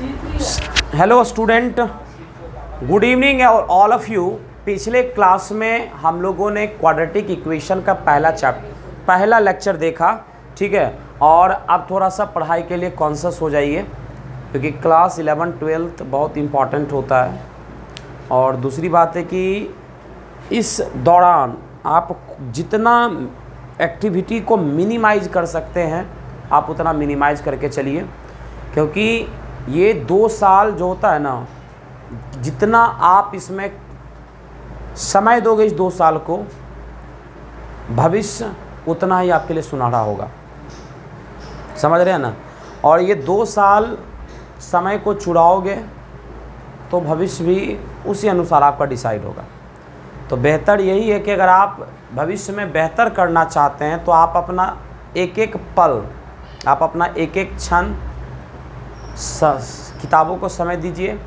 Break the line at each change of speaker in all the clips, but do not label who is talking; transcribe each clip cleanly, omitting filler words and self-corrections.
Hello student, good evening all of you. पिछले class में हम लोगों ने क्वाड्रेटिक इक्वेशन का पहला लेक्चर देखा, ठीक है। और अब थोड़ा सा पढ़ाई के लिए कॉन्शियस हो जाइए, क्योंकि क्लास 11 12 बहुत इम्पॉर्टेंट होता है। और दूसरी बात है कि इस दौरान आप जितना एक्टिविटी को मिनिमाइज कर सकते हैं आप उतना मिनिमाइज करके चलिए, क्योंकि ये 2 साल जो होता है ना, जितना आप इसमें समय दोगे इस 2 साल को, भविष्य उतना ही आपके लिए सुनहरा होगा। समझ रहे हैं ना। और ये 2 साल समय को चुराओगे तो भविष्य भी उसी अनुसार आपका डिसाइड होगा। तो बेहतर यही है कि अगर आप भविष्य में बेहतर करना चाहते हैं तो आप अपना एक एक पल, आप अपना एक एक क्षण किताबों को समय दीजिए,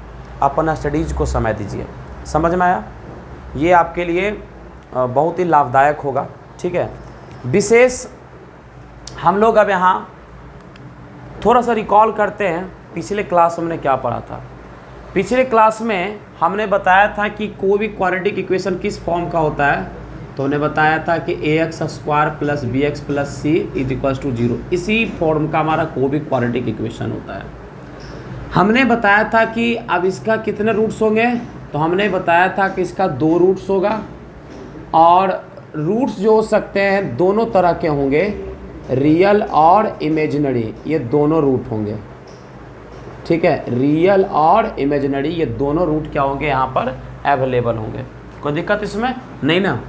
अपना स्टडीज़ को समय दीजिए। समझ में आया? ये आपके लिए बहुत ही लाभदायक होगा, ठीक है। विशेष हम लोग अब यहाँ थोड़ा सा रिकॉल करते हैं पिछले क्लास हमने क्या पढ़ा था। पिछले क्लास में हमने बताया था कि कोई भी क्वाड्रेटिक इक्वेशन किस फॉर्म का होता है। तो हमने बताया था कि ax² + bx + c = 0, इसी फॉर्म का हमारा कोई भी क्वाड्रेटिक इक्वेशन होता है। हमने बताया था कि अब इसका कितने रूट्स होंगे, तो हमने बताया था कि इसका 2 रूट्स होगा। और रूट्स जो हो सकते हैं दोनों तरह के होंगे, रियल और इमेजिनरी, ये दोनों रूट होंगे, ठीक है। रियल और इमेजिनरी ये दोनों रूट क्या होंगे, यहाँ पर अवेलेबल होंगे। कोई दिक्कत इसमें नहीं ना।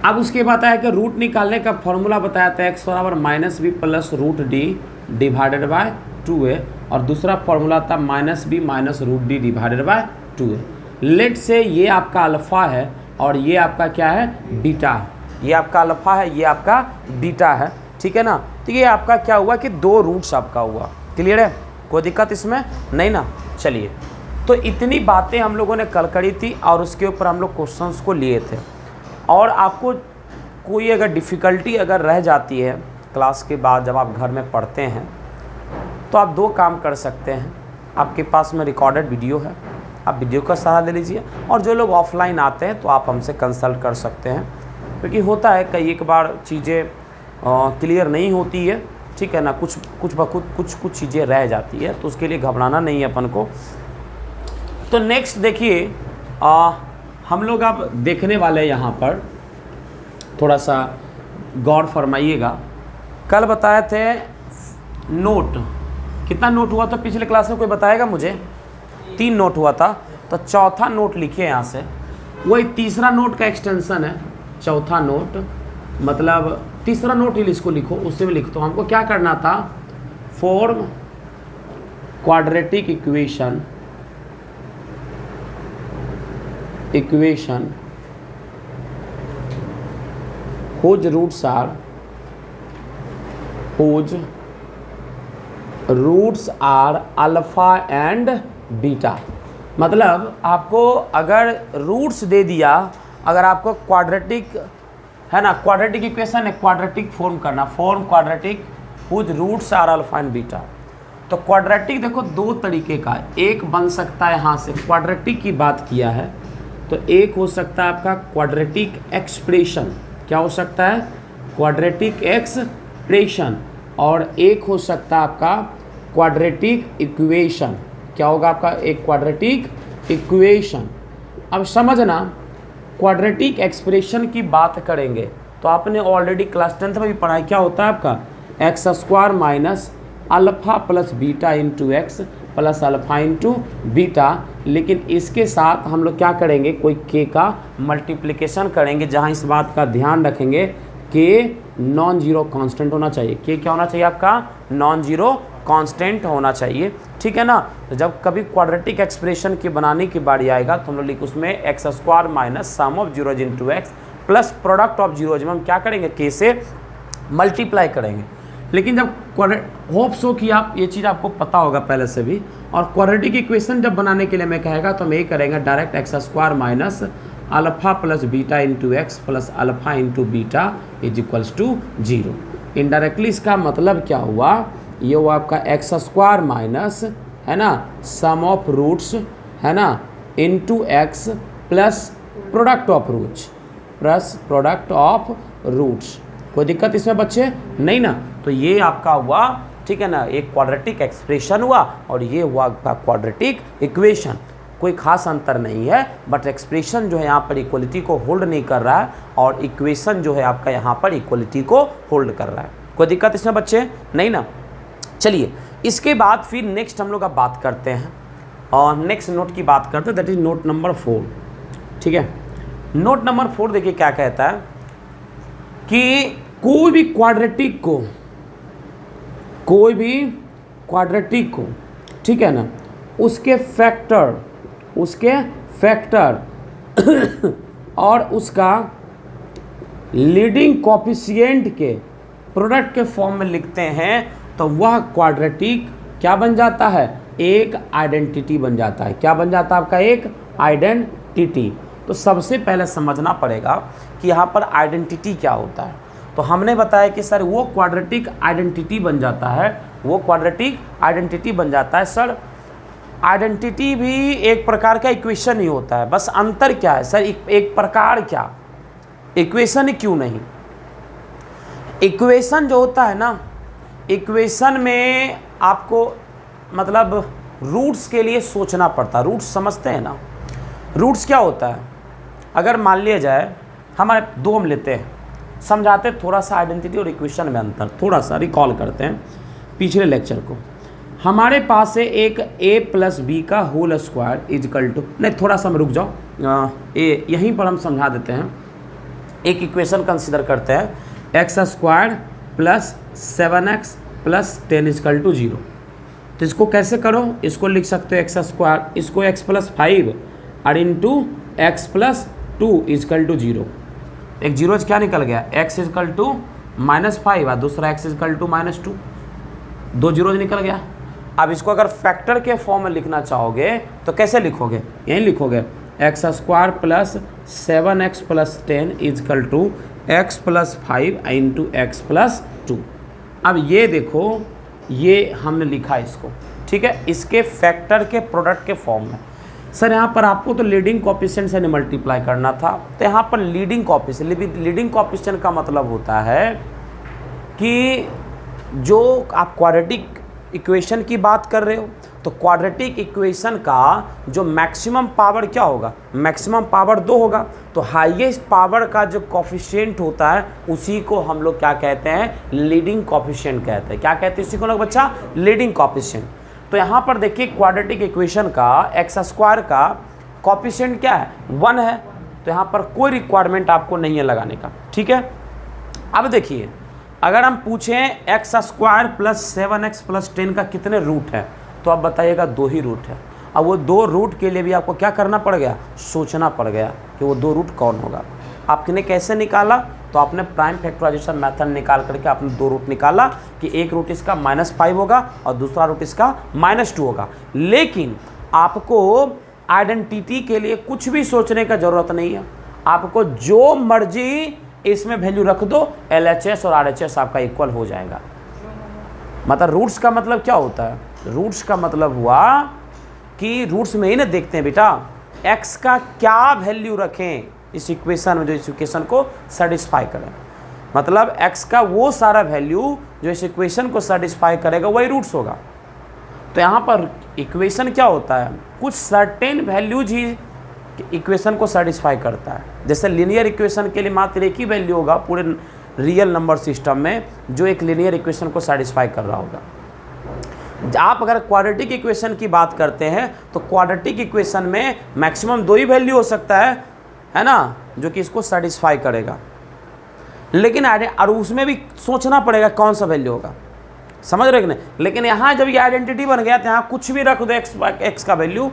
अब उसके बाद आया कि रूट निकालने का फॉर्मूला बताया था x = -b + √d / 2a, और दूसरा फॉर्मूला था -b - √d / 2a। लेट से ये आपका अल्फ़ा है और ये आपका क्या है, बीटा है। ये आपका अल्फ़ा है, ये आपका बीटा है, ठीक है ना। तो ये आपका क्या हुआ कि 2 रूट्स आपका हुआ। क्लियर है? कोई दिक्कत इसमें नहीं ना। चलिए, तो इतनी बातें हम लोगों ने कल करी थी और उसके ऊपर हम लोग क्वेश्चंस को लिए थे। और आपको कोई अगर डिफ़िकल्टी अगर रह जाती है क्लास के बाद जब आप घर में पढ़ते हैं, तो आप 2 काम कर सकते हैं। आपके पास में रिकॉर्डेड वीडियो है, आप वीडियो का सहारा ले लीजिए। और जो लोग ऑफलाइन आते हैं तो आप हमसे कंसल्ट कर सकते हैं, क्योंकि होता है कई एक बार चीज़ें क्लियर नहीं होती है, ठीक है ना। कुछ चीज़ें रह जाती है, तो उसके लिए घबराना नहीं है अपन को। तो नेक्स्ट देखिए, हम लोग अब देखने वाले यहाँ पर थोड़ा सा गौर फरमाइएगा। कल बताए थे नोट, कितना नोट हुआ था पिछले क्लास में, कोई बताएगा मुझे? 3 नोट हुआ था। तो चौथा नोट लिखिए यहाँ से, वही तीसरा नोट का एक्सटेंशन है। चौथा नोट मतलब तीसरा नोट ही इसको लिखो, उससे भी लिख दो। हमको क्या करना था, form quadratic equation whose roots are alpha and beta. मतलब आपको अगर रूट्स दे दिया, अगर आपको क्वाड्रेटिक है ना, क्वाड्रेटिक इक्वेशन है, क्वाड्रेटिक फॉर्म करना, form quadratic whose roots are alpha and beta. तो क्वाड्रेटिक देखो 2 तरीके का है। एक बन सकता है, यहाँ से क्वाड्रेटिक की बात किया है, तो एक हो सकता है आपका क्वाड्रेटिक एक्सप्रेशन। क्या हो सकता है? Quadratic expression. और एक हो सकता है आपका क्वाड्रेटिक इक्वेशन। क्या होगा आपका? एक क्वाड्रेटिक इक्वेशन। अब समझना, क्वाड्रेटिक एक्सप्रेशन की बात करेंगे तो आपने ऑलरेडी क्लास 10th में भी पढ़ा है। क्या होता है आपका? x² - alpha + beta × x + alpha × beta. लेकिन इसके साथ हम लोग क्या करेंगे, कोई k का मल्टीप्लिकेशन करेंगे, जहाँ इस बात का ध्यान रखेंगे k नॉन जीरो कांस्टेंट होना चाहिए। k क्या होना चाहिए आपका? नॉन जीरो कांस्टेंट होना चाहिए, ठीक है ना। तो जब कभी क्वाड्रेटिक एक्सप्रेशन की बनाने की बारी आएगा तो हम लोग उसमें x² - sum of zeros × x plus product of zeros में हम क्या करेंगे, k से मल्टीप्लाई करेंगे। लेकिन जब होप सो कि आप ये चीज़ आपको पता होगा पहले से भी। और क्वाड्रेटिक इक्वेशन जब बनाने के लिए मैं कहेगा तो हम यही करेंगे, direct x² - alpha + beta × x + alpha × beta = 0। Indirectly इसका मतलब क्या हुआ, ये हुआ आपका x² - है ना, सम ऑफ रूट्स, है ना, into x plus product of roots, plus product of roots. कोई दिक्कत इसमें बच्चे? नहीं ना। तो ये आपका हुआ, ठीक है ना, एक क्वाड्रेटिक एक्सप्रेशन हुआ और ये हुआ आपका क्वाड्रेटिक इक्वेशन। कोई खास अंतर नहीं है, बट एक्सप्रेशन जो है यहाँ पर इक्वलिटी को होल्ड नहीं कर रहा है और इक्वेशन जो है आपका यहाँ पर इक्वलिटी को होल्ड कर रहा है। कोई दिक्कत इसमें बच्चे? नहीं ना। चलिए इसके बाद फिर नेक्स्ट हम लोग अब बात करते हैं और नेक्स्ट नोट की बात करते हैं, दैट इज नोट नंबर 4। ठीक है, नोट नंबर 4 देखिए क्या कहता है कि कोई भी क्वाड्रेटिक को, ठीक है ना, उसके फैक्टर और उसका लीडिंग कोएफिशिएंट के प्रोडक्ट के फॉर्म में लिखते हैं तो वह क्वाड्रेटिक क्या बन जाता है? एक आइडेंटिटी बन जाता है। क्या बन जाता है आपका? एक आइडेंटिटी। तो सबसे पहले समझना पड़ेगा कि यहाँ पर आइडेंटिटी क्या होता है। तो हमने बताया कि सर वो क्वाड्रेटिक आइडेंटिटी बन जाता है, वो क्वाड्रेटिक आइडेंटिटी बन जाता है। सर आइडेंटिटी भी एक प्रकार का इक्वेशन ही होता है, बस अंतर क्या है सर? एक प्रकार क्या, इक्वेशन ही क्यों नहीं? इक्वेशन जो होता है ना, इक्वेशन में आपको मतलब रूट्स के लिए सोचना पड़ता है। रूट्स समझते हैं ना? रूट्स क्या होता है? अगर मान लिया जाए हमारे दो हम लेते हैं, समझाते थोड़ा सा आइडेंटिटी और इक्वेशन में अंतर, थोड़ा सा रिकॉल करते हैं पिछले लेक्चर को। हमारे पास है एक a प्लस बी का होल स्क्वायर इजकल टू, नहीं थोड़ा सा हम रुक जाओ, यहीं पर हम समझा देते हैं। एक इक्वेशन कंसिडर करते हैं x square plus 7x plus 10 is equal to 0। तो इसको कैसे करो? इसको लिख सकते हो एक्स स्क्वायर, इसको x प्लस 5 और into x plus 2 is equal to 0। एक जीरो क्या निकल गया? x इजकल टू -5 और दूसरा x इजकल टू -2, दो जीरो निकल गया। अब इसको अगर फैक्टर के फॉर्म में लिखना चाहोगे तो कैसे लिखोगे? यहीं लिखोगे x square plus 7x plus 10 is equal to x plus 5 into x plus 2। अब ये देखो, ये हमने लिखा इसको, ठीक है, इसके फैक्टर के प्रोडक्ट के फॉर्म में। सर यहाँ पर आपको तो लीडिंग कोएफिशिएंट से मल्टीप्लाई करना था, तो यहाँ पर लीडिंग कोएफिशिएंट का मतलब होता है कि जो आप क्वाड्रेटिक इक्वेशन की बात कर रहे हो तो क्वाड्रेटिक इक्वेशन का जो मैक्सिमम पावर क्या होगा? मैक्सिमम पावर 2 होगा। तो हाईएस्ट पावर का जो कोएफिशिएंट होता है उसी को हम लोग क्या कहते हैं? लीडिंग कोएफिशिएंट कहते हैं। क्या कहते हैं इसी को लोग बच्चा? Leading coefficient. तो यहाँ पर देखिए क्वाड्रेटिक इक्वेशन का एक्स स्क्वायर का कोएफिशिएंट क्या है? 1 है। तो यहाँ पर कोई रिक्वायरमेंट आपको नहीं है लगाने का, ठीक है। अब देखिए अगर हम पूछें x square plus 7x plus 10 का कितने रूट है, तो आप बताइएगा 2 ही रूट है। अब वो 2 रूट के लिए भी आपको क्या करना पड़ गया? सोचना पड़ गया कि वो 2 रूट कौन होगा। आपने कैसे निकाला? तो आपने प्राइम फैक्टराइजेशन मेथड निकाल करके आपने 2 रूट निकाला कि एक रूट इसका -5 होगा और दूसरा रूट इसका -2 होगा। लेकिन आपको आइडेंटिटी के लिए कुछ भी सोचने का ज़रूरत नहीं है, आपको जो मर्जी इसमें वैल्यू रख दो, LHS और RHS आपका इक्वल हो जाएगा। मतलब रूट्स का मतलब क्या होता है? रूट्स का मतलब हुआ कि रूट्स में ही ना देखते हैं बेटा x का क्या वैल्यू रखें इस इक्वेशन में जो इस इक्वेशन को सेटिस्फाई करें। मतलब x का वो सारा वैल्यू जो इस इक्वेशन को सेटिस्फाई करेगा वही रूट्स होगा। तो यहाँ पर इक्वेशन क्या होता है? कुछ सर्टेन वैल्यूज ही इक्वेशन को सेटिस्फाई करता है। जैसे लीनियर इक्वेशन के लिए मात्र एक ही वैल्यू होगा पूरे रियल नंबर सिस्टम में जो एक लीनियर इक्वेशन को सेटिस्फाई कर रहा होगा। आप अगर क्वाड्रेटिक इक्वेशन की बात करते हैं तो क्वाड्रेटिक इक्वेशन में मैक्सिमम 2 ही वैल्यू हो सकता है ना, जो कि इसको सेटिस्फाई करेगा। लेकिन और उसमें भी सोचना पड़ेगा कौन सा वैल्यू होगा, समझ रहे कि नहीं। लेकिन यहाँ जब ये आइडेंटिटी बन गया तो यहाँ कुछ भी रख दो एक्स का वैल्यू,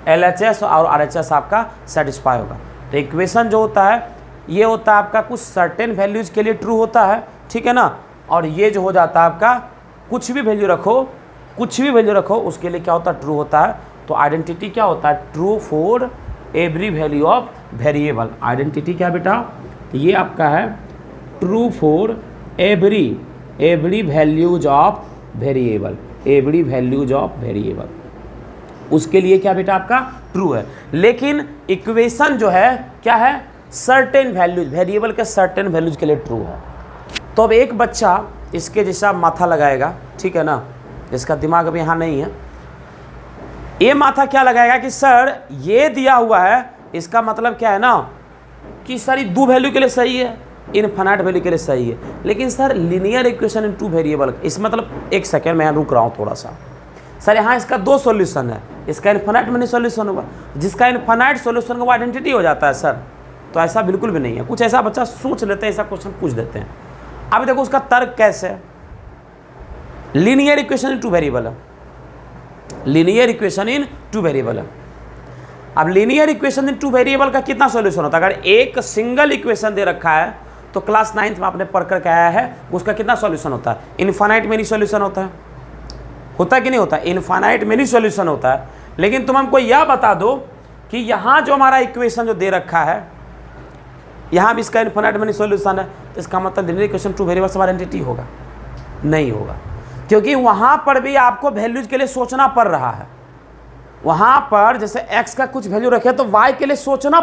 LHS और RHS आपका सेटिस्फाई होगा। तो इक्वेशन जो होता है ये होता है आपका कुछ सर्टेन वैल्यूज़ के लिए ट्रू होता है, ठीक है ना। और ये जो हो जाता है आपका कुछ भी वैल्यू रखो उसके लिए क्या होता है? ट्रू होता है। तो आइडेंटिटी क्या होता है? True for every value of variable. Identity क्या बेटा? तो ये आपका है true for every values of variable, every values of variable. उसके लिए क्या बेटा आपका ट्रू है। लेकिन इक्वेशन जो है क्या है, सर्टेन वैल्यूज, वेरिएबल के सर्टेन वैल्यूज के लिए ट्रू है। तो अब एक बच्चा इसके जैसा माथा लगाएगा, ठीक है ना, इसका दिमाग अभी यहाँ नहीं है, ये माथा क्या लगाएगा कि सर ये दिया हुआ है, इसका मतलब क्या है ना कि सर ये 2 वैल्यू के लिए सही है, इनफाइनाइट वैल्यू के लिए सही है। लेकिन sir linear equation in 2 variable, इस मतलब एक सेकेंड मैं रुक रहा हूँ थोड़ा सा। सर यहाँ इसका 2 सॉल्यूशन है, इसका इनफाइनाइट में नहीं सॉल्यूशन होगा, जिसका इनफाइनाइट सॉल्यूशन वो आइडेंटिटी हो जाता है सर। तो ऐसा बिल्कुल भी नहीं है, कुछ ऐसा बच्चा सोच लेते हैं, ऐसा क्वेश्चन पूछ देते हैं। अब देखो उसका तर्क कैसे है, लीनियर इक्वेशन इन 2 वेरिएबल है, लीनियर इक्वेशन इन 2 वेरिएबल है। अब लीनियर इक्वेशन इन 2 वेरिएबल का कितना सॉल्यूशन होता है, अगर एक सिंगल इक्वेशन दे रखा है तो क्लास 9th में आपने पढ़ करके आया है, उसका कितना सॉल्यूशन होता है, इनफाइनाइट में नहीं सॉल्यूशन होता है कि नहीं होता, इनफाइनाइट में नहीं सॉल्यूशन होता है। लेकिन तुम हमको यह बता दो कि यहाँ जो हमारा इक्वेशन जो दे रखा है, यहाँ भी इसका इनफाइनाइट में नहीं सॉल्यूशन है, तो इसका मतलब लीनियर इक्वेशन 2 वेरिएबल से आइडेंटिटी होगा, नहीं होगा, क्योंकि वहाँ पर भी आपको वैल्यूज के लिए सोचना पड़ रहा है। वहाँ पर जैसे x का कुछ वैल्यू रखे तो y के लिए सोचना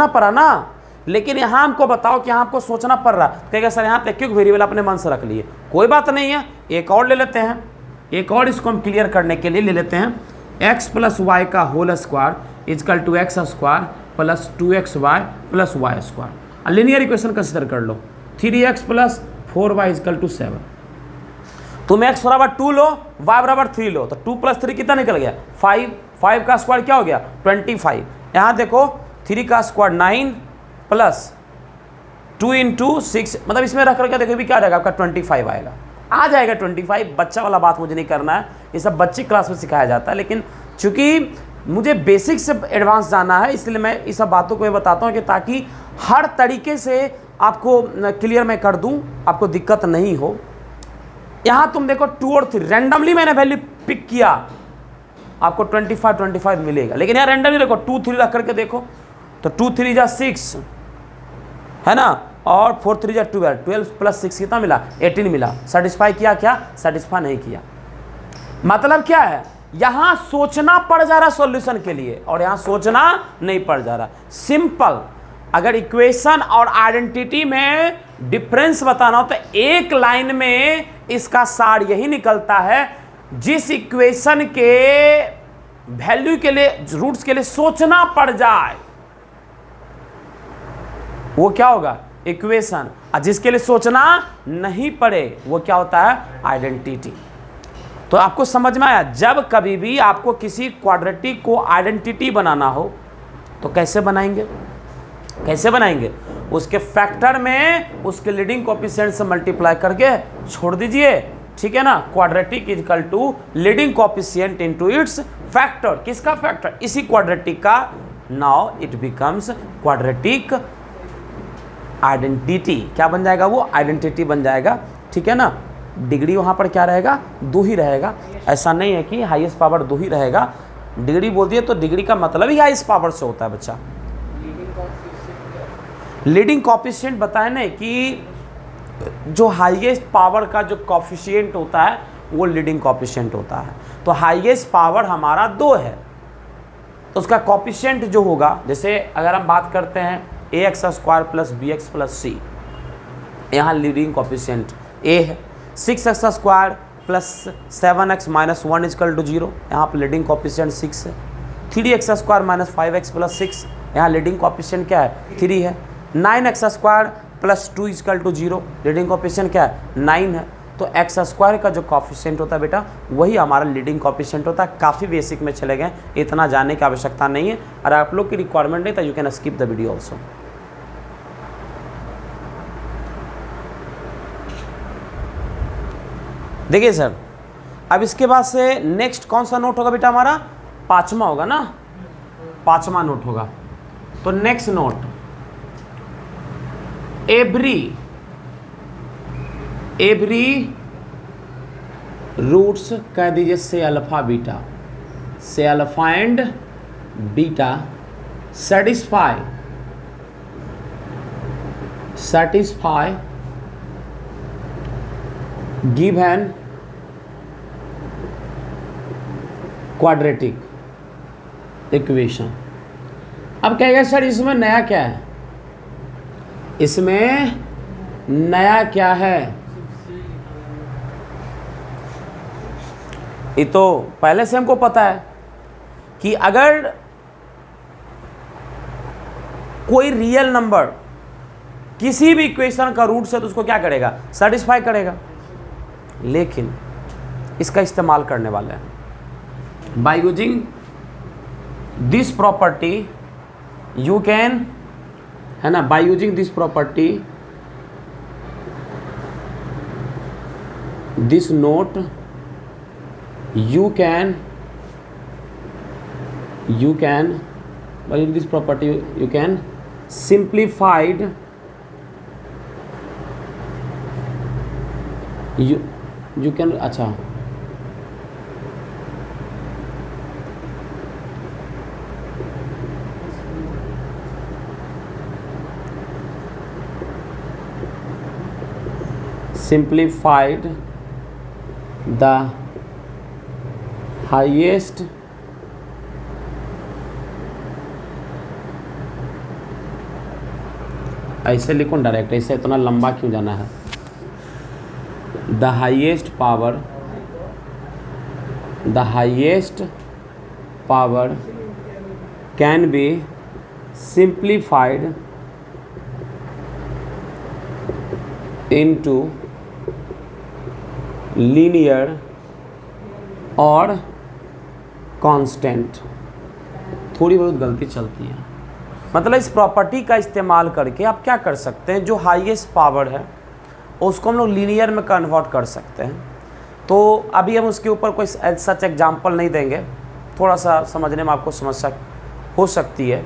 पड़ा ना। लेकिन यहाँ हमको बताओ कि यहाँ आपको सोचना पड़ रहा, कहेगा सर यहाँ पे क्यों वेरिएबल अपने मन से रख लिए, कोई बात नहीं है, एक और ले लेते हैं, एक और इसको हम क्लियर करने के लिए ले लेते हैं, x + y का whole square is equal to x square plus 2xy plus y square. Linear equation consider कर लो, 3x + 4y इजकल टू 7। तुम x बराबर 2 लो, y बराबर 3 लो, तो 2 + 3 कितना निकल गया 5, 5 का स्क्वायर क्या हो गया 25। यहाँ देखो 3 का स्क्वायर 9 प्लस 2 × 6, मतलब इसमें रख करके देखो भी क्या रहेगा आपका 25 आएगा, आ जाएगा 25। बच्चा वाला बात मुझे नहीं करना है, ये सब बच्ची क्लास में सिखाया जाता है, लेकिन चूंकि मुझे बेसिक से एडवांस जाना है, इसलिए मैं इस सब बातों को मैं बताता हूँ कि ताकि हर तरीके से आपको क्लियर मैं कर दूँ, आपको दिक्कत नहीं हो। यहाँ तुम देखो 2 और 3 रैंडमली मैंने वैल्यू पिक किया, आपको 25 मिलेगा। लेकिन यहाँ रैंडमली देखो 2 3 रख करके देखो, तो 2 3 जा 6 है ना, और 4 3 जा 12, 12 + 6 कितना मिला 18 मिला। सेटिस्फाई किया क्या, सेटिस्फाई नहीं किया। मतलब क्या है, यहाँ सोचना पड़ जा रहा सॉल्यूशन के लिए, और यहाँ सोचना नहीं पड़ जा रहा। सिंपल, अगर इक्वेशन और आइडेंटिटी में डिफरेंस बताना हो तो एक लाइन में इसका सार यही निकलता है, जिस इक्वेशन के वैल्यू के लिए, रूट्स के लिए सोचना पड़ जाए वो क्या होगा इक्वेशन, और जिसके लिए सोचना नहीं पड़े वो क्या होता है आइडेंटिटी। तो आपको समझ में आया, जब कभी भी आपको किसी क्वाड्रेटिक को आइडेंटिटी बनाना हो तो कैसे बनाएंगे, उसके फैक्टर में उसके लीडिंग कोएफिशिएंट से मल्टीप्लाई करके छोड़ दीजिए, ठीक है ना। Quadratic equal to leading coefficient into its factor, किसका फैक्टर, इसी क्वाड्रेटिक का। Now it becomes quadratic identity, क्या बन जाएगा वो आइडेंटिटी बन जाएगा, ठीक है ना। डिग्री वहाँ पर क्या रहेगा 2 ही रहेगा, ऐसा नहीं है कि हाईएस्ट पावर 2 ही रहेगा। डिग्री बोल दिए तो डिग्री का मतलब ही हाईएस्ट पावर से होता है बच्चा। लीडिंग कोएफिशिएंट बताए ना कि जो हाईएस्ट पावर का जो कोएफिशिएंट होता है वो लीडिंग कोएफिशिएंट होता है। तो हाईएस्ट पावर हमारा 2 है, तो उसका कोएफिशिएंट जो होगा, जैसे अगर हम बात करते हैं ax² + bx + c, यहाँ लीडिंग कोएफिशिएंट a है। 6x² + 7x - 1 = 0, यहाँ पर लीडिंग कोएफिशिएंट 6 है। 3x² - 5x + 6, यहाँ लीडिंग कोएफिशिएंट क्या है 3 है। 9x² + 2 = 0, लीडिंग कोएफिशिएंट क्या है 9 है। तो x² का जो कोएफिशिएंट होता है बेटा वही हमारा लीडिंग कोएफिशिएंट होता है। काफ़ी बेसिक में चले गए, इतना जानने की आवश्यकता नहीं है। और आप लोग की रिक्वायरमेंट नहीं तो you can skip the video also. देखिए सर, अब इसके बाद से नेक्स्ट कौन सा नोट होगा बेटा हमारा 5वां होगा ना, 5वां नोट होगा। तो नेक्स्ट नोट, एवरी रूट्स कह दीजिए से अल्फा बीटा, से alpha and beta satisfy quadratic equation. अब कहेगा सर इसमें नया क्या है, इसमें नया क्या है? ये तो पहले से हमको पता है कि अगर कोई रियल नंबर किसी भी इक्वेशन का रूट से तो उसको क्या करेगा, सेटिस्फाई करेगा। लेकिन इसका इस्तेमाल करने वाले हैं by using this property you can, है ना, by using this property this note you can by using this property you can simplified you can अच्छा simplified the हाईएस्ट ऐसे लिखो डायरेक्ट, ऐसे इतना लंबा क्यों जाना है? The highest power can be simplified into linear और कांस्टेंट। थोड़ी बहुत गलती चलती है, मतलब इस प्रॉपर्टी का इस्तेमाल करके आप क्या कर सकते हैं, जो हाईएस्ट पावर है उसको हम लोग लीनियर में कन्वर्ट कर सकते हैं। तो अभी हम उसके ऊपर कोई सच एग्जांपल नहीं देंगे, थोड़ा सा समझने में आपको समस्या हो सकती है,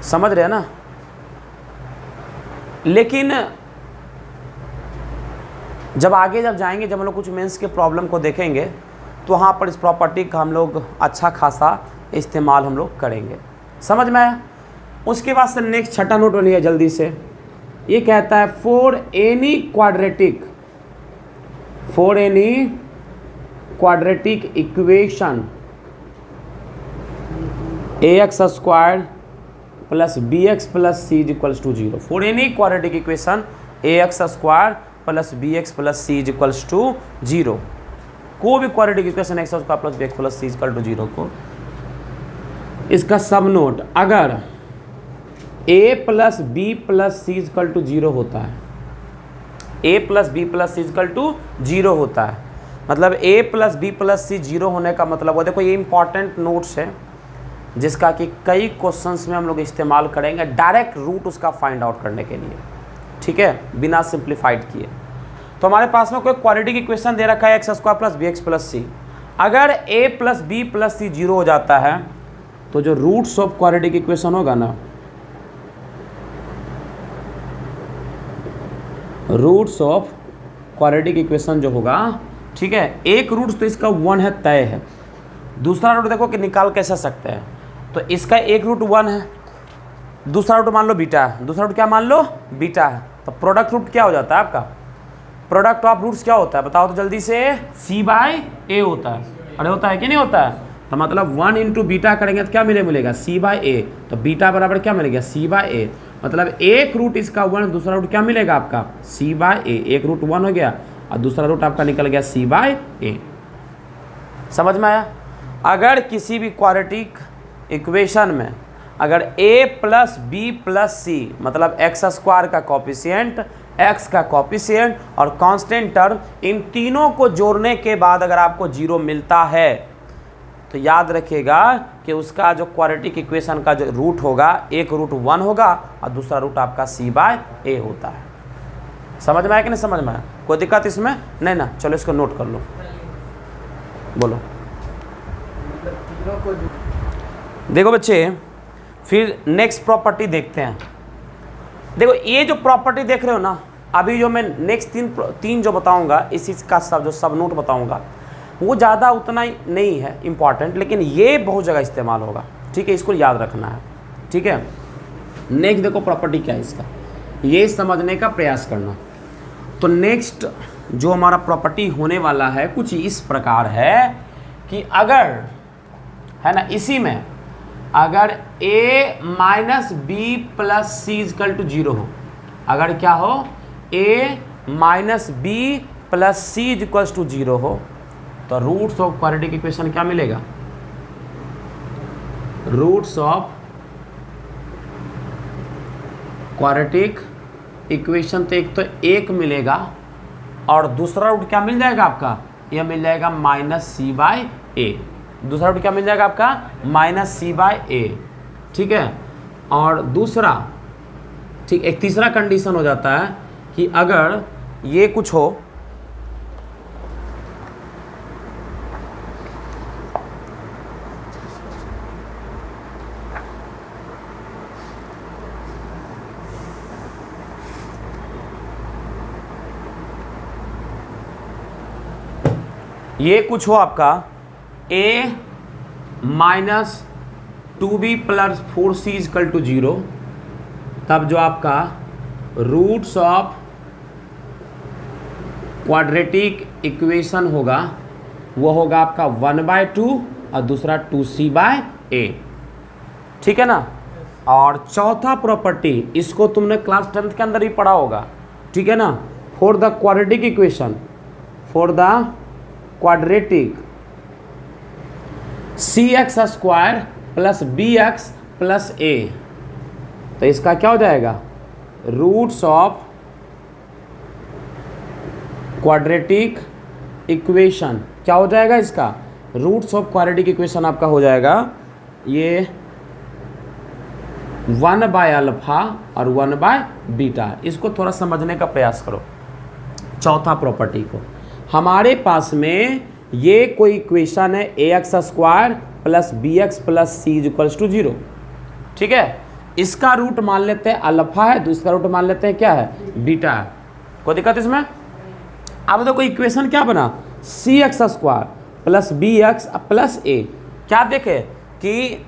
समझ रहे हैं ना। लेकिन जब आगे जाएंगे, जब हम लोग कुछ मेंस के प्रॉब्लम को देखेंगे तो वहाँ पर इस प्रॉपर्टी का हम लोग अच्छा खासा इस्तेमाल हम लोग करेंगे। समझ में आया? उसके बाद से नेक्स्ट छठा नोट बनिए जल्दी से। ये कहता है for any quadratic equation ax square plus bx plus c is equals to 0। For any quadratic equation ax square plus bx plus c is equals to 0। कोई भी quadratic equation x square plus bx plus c equal to 0 को, इसका सब note अगर a plus b plus c equal to 0 होता है, a plus b plus c equal to 0 होता है, मतलब a plus b plus c 0 होने का मतलब वो देखो, ये इंपॉर्टेंट नोट्स है जिसका कि कई क्वेश्चंस में हम लोग इस्तेमाल करेंगे डायरेक्ट रूट उसका फाइंड आउट करने के लिए, ठीक है, बिना सिंप्लीफाइड किए। तो हमारे पास में कोई क्वाड्रेटिक इक्वेशन दे रखा है x square plus bx plus c, अगर a plus b plus c 0 हो जाता है तो जो रूट्स ऑफ क्वाड्रेटिक इक्वेशन होगा ना, रूट्स ऑफ क्वाड्रेटिक इक्वेशन जो होगा, ठीक है, एक रूट्स तो इसका 1 है, तय है। दूसरा रूट देखो कि निकाल कैसे सकते हैं, तो इसका एक रूट 1 है, दूसरा रूट मान लो बीटा है, दूसरा रूट क्या मान लो बीटा है, तो प्रोडक्ट रूट क्या हो जाता है आपका, प्रोडक्ट ऑफ रूट्स क्या होता है बताओ तो जल्दी से, c बाय a होता है। अरे होता है कि नहीं होता है? तो मतलब 1 इंटू बीटा करेंगे तो क्या मिलेगा c बाय a, तो बीटा बराबर क्या मिलेगा c बाय a, मतलब एक रूट इसका 1, दूसरा रूट क्या मिलेगा आपका c बाय a, एक रूट 1 हो गया और दूसरा रूट आपका निकल गया c बाय a। समझ में आया? अगर किसी भी क्वाड्रेटिक इक्वेशन में अगर a plus b plus c मतलब एक्स स्क्वायर का कॉफिशिएंट, x का कॉफिशिएंट और कांस्टेंट टर्म, इन तीनों को जोड़ने के बाद अगर आपको 0 मिलता है तो याद रखिएगा कि उसका जो क्वाड्रेटिक इक्वेशन का जो रूट होगा, एक रूट 1 होगा और दूसरा रूट आपका c बाय a होता है। समझ में आया कि नहीं समझ में आया? कोई दिक्कत इसमें नहीं ना? चलो इसको नोट कर लो, बोलो। देखो बच्चे, फिर नेक्स्ट प्रॉपर्टी देखते हैं। देखो ये जो प्रॉपर्टी देख रहे हो ना, अभी जो मैं नेक्स्ट तीन जो बताऊंगा, इसी का जो सब नोट बताऊंगा वो ज़्यादा उतना ही नहीं है इम्पॉर्टेंट, लेकिन ये बहुत जगह इस्तेमाल होगा, ठीक है, इसको याद रखना है, ठीक है। नेक्स्ट देखो प्रॉपर्टी क्या है इसका, ये समझने का प्रयास करना। तो नेक्स्ट जो हमारा प्रॉपर्टी होने वाला है कुछ इस प्रकार है कि अगर है ना इसी में अगर a minus b plus c is equal to 0 हो, अगर क्या हो a minus b plus c is equals to 0 हो, तो रूट्स ऑफ क्वाड्रेटिक इक्वेशन क्या मिलेगा? रूट्स ऑफ क्वाड्रेटिक इक्वेशन तो एक तो एक मिलेगा और दूसरा रूट क्या मिल जाएगा आपका? यह मिल जाएगा माइनस सी बाई ए। दूसरा रूट क्या मिल जाएगा आपका? माइनस सी बाई ए। ठीक है, और दूसरा ठीक एक तीसरा कंडीशन हो जाता है कि अगर ये कुछ हो, ये कुछ हो आपका a minus 2b plus 4c is equal to 0, तब जो आपका रूट्स ऑफ क्वाड्रेटिक इक्वेशन होगा वो होगा आपका 1/2 और दूसरा 2c बाय a। ठीक है ना। और चौथा प्रॉपर्टी, इसको तुमने क्लास 10th के अंदर ही पढ़ा होगा। ठीक है ना। For the quadratic equation, for the quadratic cx square plus bx plus a, तो इसका क्या हो जाएगा? रूट्स ऑफ क्वाड्रेटिक इक्वेशन क्या हो जाएगा? इसका रूट्स ऑफ क्वाड्रेटिक इक्वेशन आपका हो जाएगा ये 1/अल्फा और 1/बीटा। इसको थोड़ा समझने का प्रयास करो। चौथा प्रॉपर्टी को, हमारे पास में ये कोई इक्वेशन है ax square plus bx plus c equals to 0। ठीक है, इसका रूट मान लेते हैं अल्फा है, दूसरा रूट मान लेते हैं क्या है? बीटा है। कोई दिक्कत इसमें? अब देखो इक्वेशन क्या बना? cx square plus bx plus a। क्या देखे कि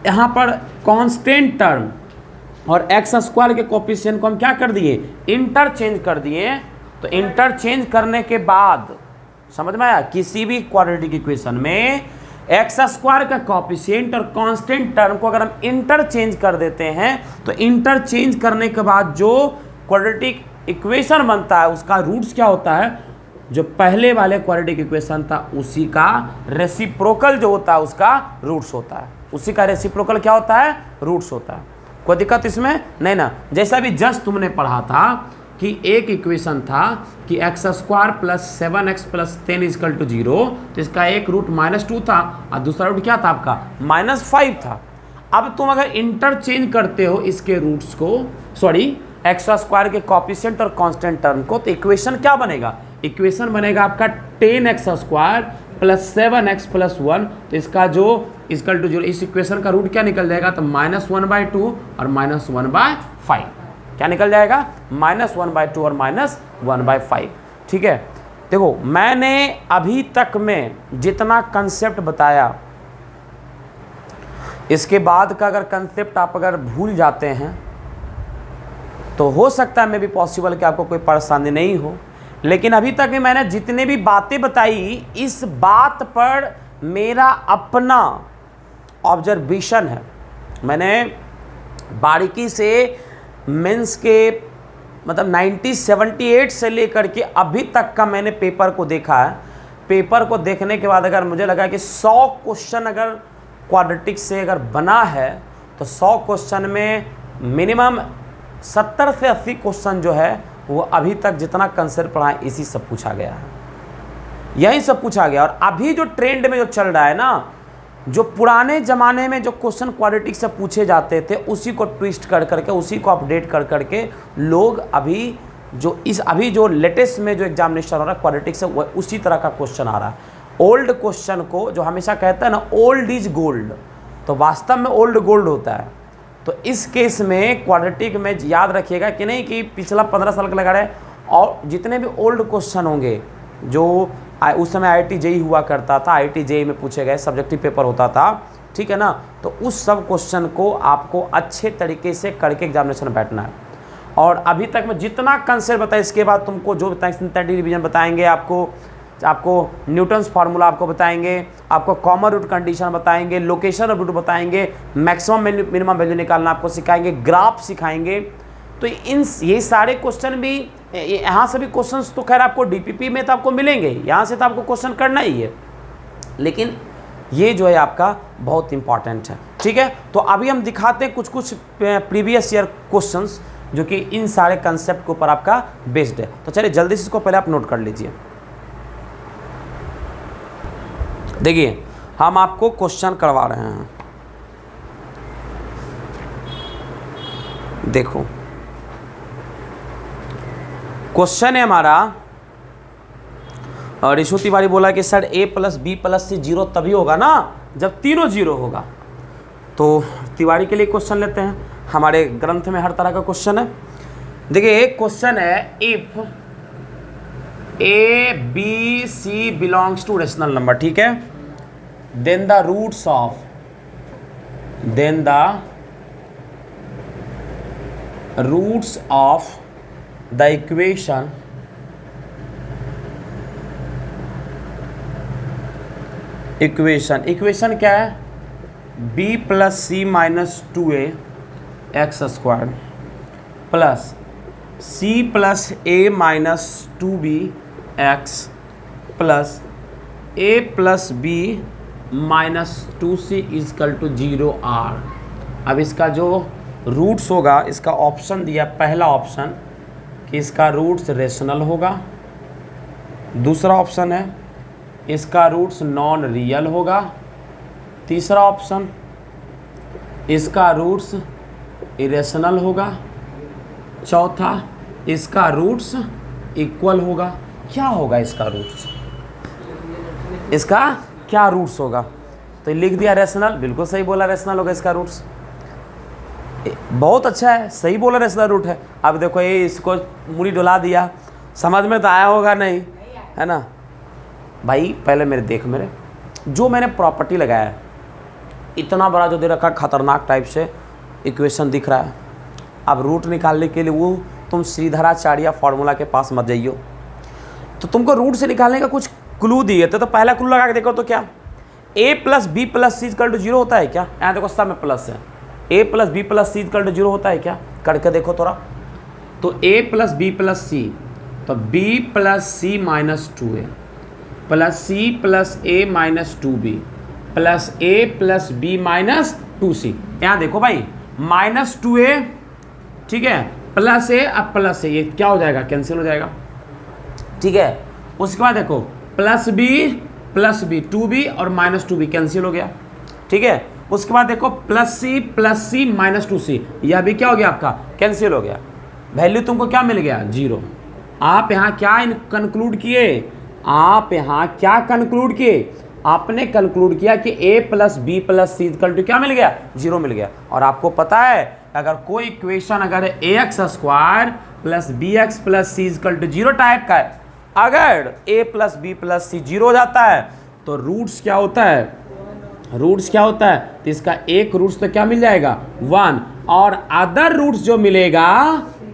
यहाँ पर कांस्टेंट टर्म और x स्क्वायर के कोफिशिएंट को हम क्या कर दिए? इंटरचेंज कर दिए। तो इंटरचेंज करने के बाद समझ में आया? किसी भी क्वाड्रेटिक इक्वेशन में एक्स स्क्वायर का कोफिशिएंट और कांस्टेंट टर्म को अगर हम इंटरचेंज कर देते हैं तो इंटरचेंज करने के बाद जो क्वाड्रेटिक इक्वेशन बनता है उसका रूट्स क्या होता है? जो पहले वाले क्वाड्रेटिक इक्वेशन था उसी का रेसिप्रोकल जो होता है उसका रूट्स होता है। उसी का रेसिप्रोकल क्या होता है? रूट्स होता है। कोई दिक्कत इसमें नहीं ना। जैसा भी जस्ट तुमने पढ़ा था कि एक इक्वेशन था कि x square plus 7x plus 10 is equal to 0, तो इसका एक रूट -2 था और दूसरा रूट क्या था आपका? -5 था। अब तुम अगर इंटरचेंज करते हो इसके रूट्स को, सॉरी एक्स स्क्वायर के कोफिशिएंट और कांस्टेंट टर्म को, तो इक्वेशन क्या बनेगा? इक्वेशन बनेगा आपका 10x square plus 7x plus 1, तो इसका जो इजकल टू 0, इस इक्वेशन का रूट क्या निकल जाएगा? तो -1/2 और -1/5। क्या निकल जाएगा? -1/2 और -1/5। ठीक है, देखो मैंने अभी तक में जितना कंसेप्ट बताया, इसके बाद का अगर कंसेप्ट आप अगर भूल जाते हैं तो हो सकता है मे भी पॉसिबल कि आपको कोई परेशानी नहीं हो, लेकिन अभी तक में मैंने जितने भी बातें बताई, इस बात पर मेरा अपना ऑब्जर्वेशन है। मैंने बारीकी से मेंस के मतलब 1978 से लेकर के अभी तक का मैंने पेपर को देखा है। पेपर को देखने के बाद अगर मुझे लगा कि 100 क्वेश्चन अगर क्वाड्रेटिक से अगर बना है तो 100 क्वेश्चन में मिनिमम 70 से 80 क्वेश्चन जो है वो अभी तक जितना कंसेप्ट पढ़ा है इसी सब पूछा गया है, यही सब पूछा गया। और अभी जो ट्रेंड में जो चल रहा है ना, जो पुराने ज़माने में जो क्वेश्चन क्वाड्रेटिक से पूछे जाते थे उसी को ट्विस्ट कर करके, उसी को अपडेट कर करके लोग अभी जो लेटेस्ट में जो एग्जामिनेशन हो रहा है क्वाड्रेटिक से, वो उसी तरह का क्वेश्चन आ रहा है। ओल्ड क्वेश्चन को जो हमेशा कहता है ना ओल्ड इज गोल्ड, तो वास्तव में ओल्ड गोल्ड होता है। तो इस केस में क्वाड्रेटिक में याद रखिएगा कि नहीं कि पिछला 15 साल का लगा रहे, और जितने भी ओल्ड क्वेश्चन होंगे जो उस समय IIT JEE हुआ करता था, IIT JEE में पूछे गए सब्जेक्टिव पेपर होता था, ठीक है ना, तो उस सब क्वेश्चन को आपको अच्छे तरीके से करके एग्जामिनेशन में बैठना है। और अभी तक मैं जितना कंसेप्ट बताया, इसके बाद तुमको जो बताएंगे सिंथेटिक रिवीजन बताएंगे, आपको आपको न्यूटन्स फार्मूला आपको बताएंगे, आपको कॉमन रूट कंडीशन बताएंगे, लोकेशन ऑफ रूट बताएंगे, मैक्सिमम मिनिमम वैल्यू निकालना आपको सिखाएंगे, ग्राफ सिखाएंगे। तो ये सारे क्वेश्चन भी यहाँ से भी क्वेश्चंस तो खैर आपको डीपीपी में तो आपको मिलेंगे, यहाँ से तो आपको क्वेश्चन करना ही है, लेकिन ये जो है आपका बहुत इंपॉर्टेंट है। ठीक है, तो अभी हम दिखाते हैं कुछ प्रीवियस ईयर क्वेश्चंस जो कि इन सारे कंसेप्ट के ऊपर आपका बेस्ड है। तो चलिए जल्दी से इसको पहले आप नोट कर लीजिए। देखिए हम आपको क्वेश्चन करवा रहे हैं, देखो क्वेश्चन है हमारा, और ऋषु तिवारी बोला कि sir a plus b plus c zero तभी होगा ना जब तीनों जीरो होगा। तो तिवारी के लिए क्वेश्चन लेते हैं, हमारे ग्रंथ में हर तरह का क्वेश्चन है। देखिए एक क्वेश्चन है, if a b c belongs to rational number, ठीक है, then the roots of the equation क्या है, b plus c minus 2a x square plus c plus a minus 2b x plus a plus b minus 2c is equal to 0 are. अब इसका जो roots होगा, इसका option दिया पहला option कि इसका रूट्स रेशनल होगा, दूसरा ऑप्शन है इसका रूट्स नॉन रियल होगा, तीसरा ऑप्शन इसका रूट्स इरेशनल होगा, चौथा इसका रूट्स इक्वल होगा। क्या होगा इसका रूट्स, इसका क्या रूट्स होगा? तो लिख दिया रेशनल, बिल्कुल सही बोला, रेशनल होगा इसका रूट्स। बहुत अच्छा है, सही बोला, रेशनल रूट है। अब देखो ये इसको मुड़ी डुला दिया, समझ में तो आया होगा नहीं, है ना भाई? पहले मेरे जो मैंने प्रॉपर्टी लगाया है, इतना बड़ा जो दे रखा खतरनाक टाइप से इक्वेशन दिख रहा है। अब रूट निकालने के लिए वो तुम श्रीधराचार्य फार्मूला के पास मत जाइयो, तो तुमको रूट से निकालने का कुछ क्लू दिए थे, तो पहला क्लू लगा के देखो तो क्या a plus b plus c equal to 0 होता है क्या? यहाँ देखो सब में प्लस है, a plus b plus c equal to 0 होता है क्या? करके देखो थोड़ा। तो a plus b plus c, तो b plus c minus 2a plus c plus a minus 2b plus a plus b minus 2c। यहाँ देखो भाई माइनस 2a, ठीक है, प्लस a, अब प्लस a, ये क्या हो जाएगा? कैंसिल हो जाएगा, ठीक है। उसके बाद देखो प्लस बी 2b और माइनस 2b कैंसिल हो गया, ठीक है। उसके बाद देखो प्लस सी माइनस 2c, यह भी क्या हो गया आपका? कैंसिल हो गया। वैल्यू तुमको क्या मिल गया? 0। आप यहाँ क्या कंक्लूड किए? आप यहाँ क्या कंक्लूड किए? आपने कंक्लूड किया कि a plus b plus c equal to क्या मिल गया? 0 मिल गया। और आपको पता है अगर कोई इक्वेशन अगर ax square plus b x plus c equal to 0 type का है, अगर a plus b plus c 0 हो जाता है तो रूट्स क्या होता है? तो इसका एक रूट्स तो क्या मिल जाएगा? 1, और अदर रूट्स जो मिलेगा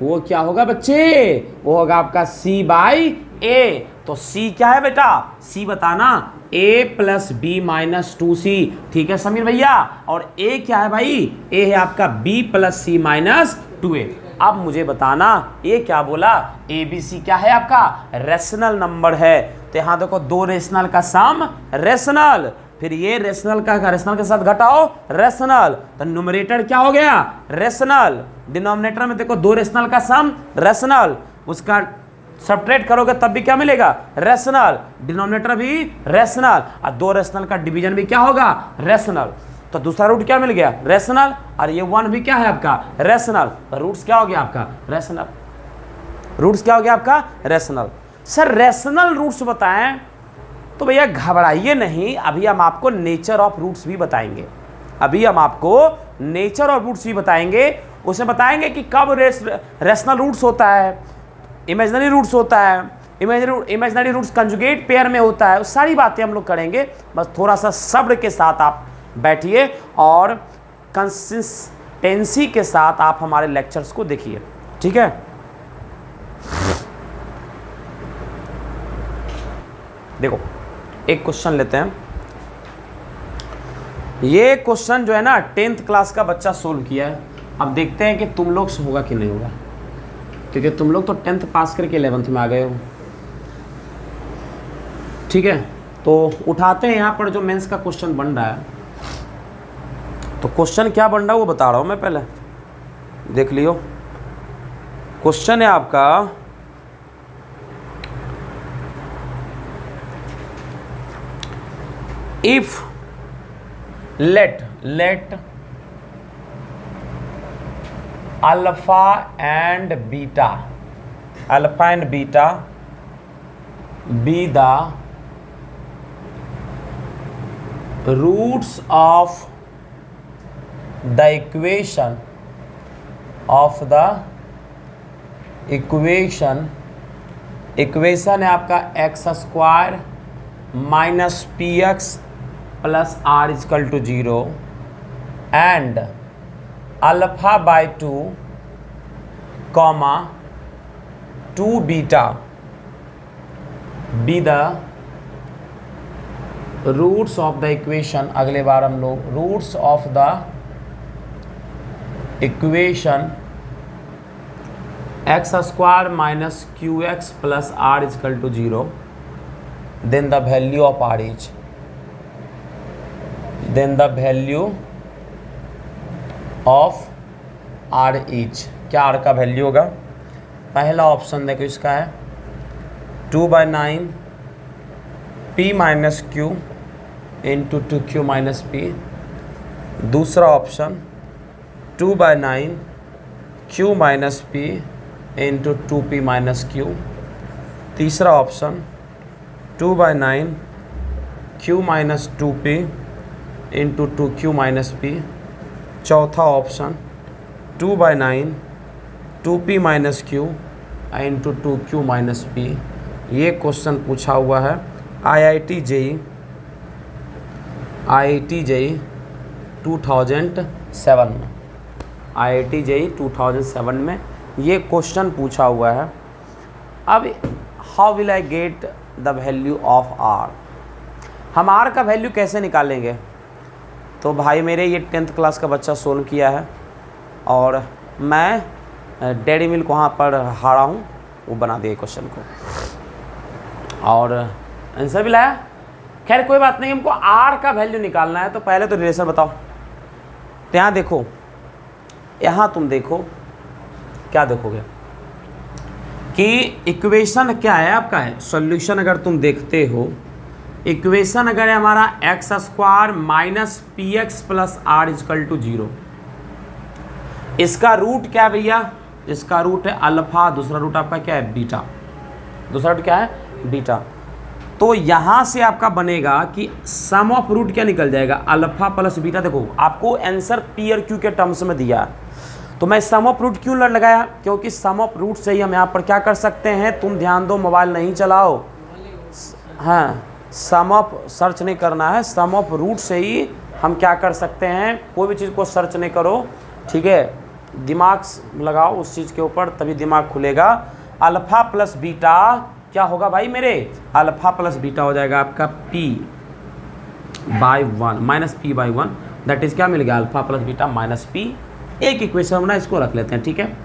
वो क्या होगा बच्चे? वो होगा आपका c बाई a। तो c क्या है बेटा? c बताना, a plus B minus 2c, ठीक है समीर भैया। और a क्या है भाई? a है आपका b plus c minus 2a। अब मुझे बताना ये क्या बोला? a b c क्या है आपका? रेशनल नंबर है। तो यहाँ देखो दो रेशनल का सम रेशनल, फिर ये रेशनल का रेशनल के साथ घटाओ रेशनल, तो न्यूमरेटर क्या हो गया? रेशनल। डिनोमिनेटर में देखो दो रेशनल का सम रेशनल, उसका सब्ट्रैक्ट करोगे तब भी क्या मिलेगा? रेशनल। डिनोमिनेटर भी रेशनल, और दो रेशनल का डिवीजन भी क्या होगा? रेशनल। तो दूसरा रूट क्या मिल गया? रेशनल। और ये 1 भी क्या है आपका? रेशनल। तो रूट्स क्या हो गया आपका? रेशनल। रूट्स क्या हो गया आपका? रेशनल। सर रेशनल रूट्स बताएं तो भैया घबराइए नहीं, अभी हम आपको नेचर ऑफ रूट्स भी बताएंगे। उसे बताएंगे कि कब रेशनल रूट्स होता है, इमेजिनरी रूट्स होता है, इमेजिनरी रूट्स कंजुगेट पेयर में होता है, सारी बातें हम लोग करेंगे। बस थोड़ा सा सब्र के साथ आप बैठिए और कंसिस्टेंसी के साथ आप हमारे लेक्चर्स को देखिए, ठीक है। देखो एक क्वेश्चन लेते हैं। ये क्वेश्चन जो है ना 10th क्लास का बच्चा सोल्व किया है। अब देखते हैं कि तुम लोग से होगा कि नहीं होगा, क्योंकि तुम लोग तो 10th पास करके 11th में आ गए हो। ठीक है, तो उठाते हैं यहाँ पर जो मेंस का क्वेश्चन बन रहा है। तो क्वेश्चन क्या बन रहा है वो बता रहा हूँ मैं, पहले देख लियो। क्वेश्चन है आपका if let alpha and beta be the roots of the equation है आपका x² minus p x plus r is equal to 0 and alpha by 2 comma 2 beta be the roots of the equation. अगले बार हम लोग roots of the equation x² minus q x plus r is equal to 0 then the value of r is क्या r का value होगा। पहला option देखो इसका है 2/9 p minus Q into 2q minus p. दूसरा option 2/9 q minus P into 2p minus Q. तीसरा option 2/9 q minus 2p into 2q minus P. चौथा option 2/9 2p minus Q into 2q minus P. ये question पूछा हुआ है IIT JEE 2007 में। IIT JEE 2007 में ये क्वेश्चन पूछा हुआ है। अब how will I get the value of r. हम आर का वैल्यू कैसे निकालेंगे। तो भाई मेरे ये 10th क्लास का बच्चा सोल्व किया है और मैं डेयरी मिल्क वहाँ पर हारा हूँ, वो बना दिया क्वेश्चन को और आंसर भी लाया। खैर कोई बात नहीं, हमको आर का वैल्यू निकालना है। तो पहले तो रिलेशन बताओ। तो यहाँ देखो, यहाँ तुम देखो क्या देखोगे कि इक्वेशन क्या है आपका है सॉल्यूशन। अगर तुम देखते हो इक्वेशन अगर है हमारा x² minus p x plus r is equal to 0। इसका रूट क्या है भैया, इसका रूट है अल्फा, दूसरा रूट आपका क्या है बीटा, दूसरा रूट क्या है बीटा। तो यहाँ से आपका बनेगा कि सम ऑफ रूट क्या निकल जाएगा अल्फा प्लस बीटा। देखो आपको आंसर पी और क्यू के टर्म्स में दिया है, तो मैं सम ऑफ रूट क्यों लगाया, क्योंकि सम ऑफ रूट से ही हम यहाँ पर क्या कर सकते हैं। तुम ध्यान दो, मोबाइल नहीं चलाओ। हाँ, सम ऑफ सर्च नहीं करना है, सम ऑफ रूट से ही हम क्या कर सकते हैं। कोई भी चीज़ को सर्च नहीं करो, ठीक है, दिमाग लगाओ उस चीज़ के ऊपर, तभी दिमाग खुलेगा। अल्फा प्लस बीटा क्या होगा भाई मेरे, अल्फा प्लस बीटा हो जाएगा आपका p/1 minus p/1 that is क्या मिल गया alpha plus beta minus p। एक इक्वेशन बना, इसको रख लेते हैं, ठीक है।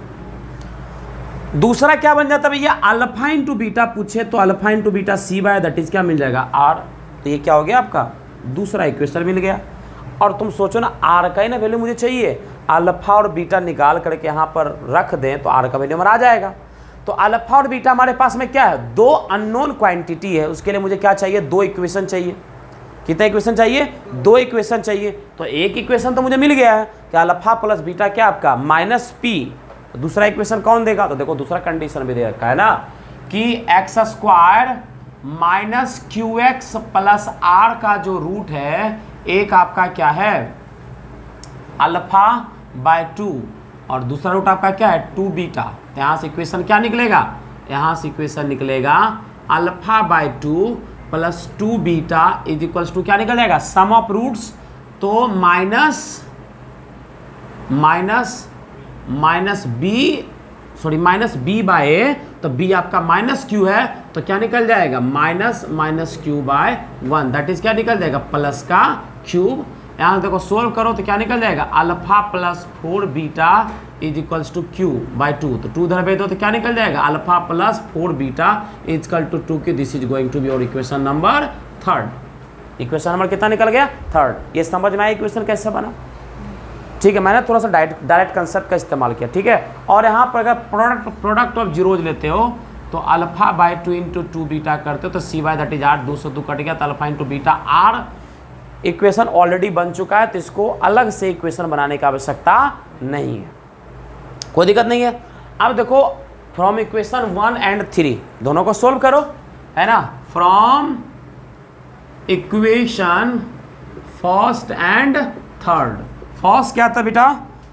दूसरा क्या बन जाता है भैया, अल्फा इंटू बीटा पूछे तो alpha into beta c/, that is क्या मिल जाएगा r। तो ये क्या हो गया आपका दूसरा इक्वेशन मिल गया। और तुम सोचो ना r का ही ना वैल्यू मुझे चाहिए, अल्फा और बीटा निकाल करके यहाँ पर रख दें तो r का वैल्यू हमारा आ जाएगा। तो अल्फा और बीटा हमारे पास में क्या है, दो अननोन क्वांटिटी है, उसके लिए मुझे क्या चाहिए, दो इक्वेशन चाहिए। कितना इक्वेशन चाहिए, दो इक्वेशन चाहिए। तो एक इक्वेशन तो मुझे मिल गया है कि अल्फा प्लस बीटा क्या आपका माइनस p। दूसरा इक्वेशन कौन देगा, तो देखो दूसरा कंडीशन भी दे रखा है ना कि x² minus q x plus r का जो रूट है एक आपका क्या है अल्फा बाय 2 और दूसरा रूट आपका क्या है 2 बीटा। तो यहाँ से इक्वेशन क्या निकलेगा, यहाँ से इक्वेशन निकलेगा alpha by 2 plus 2 beta is equals to क्या निकल जाएगा सम ऑफ रूट्स। तो माइनस b बाय ए, तो b आपका माइनस क्यू है तो क्या निकल जाएगा minus minus q by 1, that is क्या निकल जाएगा प्लस का क्यूब। यहाँ देखो सोल्व करो तो क्या निकल जाएगा alpha plus 4 beta is equals to q by 2, तो 2 धर पे दो तो क्या निकल जाएगा alpha plus 4 beta is equal to 2 q. This is going to be your equation number 3। Equation number कितना निकल गया 3। ये समझ में आया इक्वेशन कैसे बना, ठीक है। मैंने थोड़ा सा डायरेक्ट कंसेप्ट का इस्तेमाल किया, ठीक है। और यहाँ पर अगर प्रोडक्ट ऑफ जीरोज लेते हो तो अल्फा बाई 2 इंटू 2 बीटा करते हो तो c by that is r, 2 से 2 कट गया तो alpha into beta r. Equation already बन चुका है तो इसको अलग से इक्वेशन बनाने की आवश्यकता नहीं है, कोई दिक्कत नहीं है। अब देखो फ्रॉम इक्वेशन 1 एंड 3 दोनों को सोल्व करो, है ना। From equation first and third, first क्या था बेटा,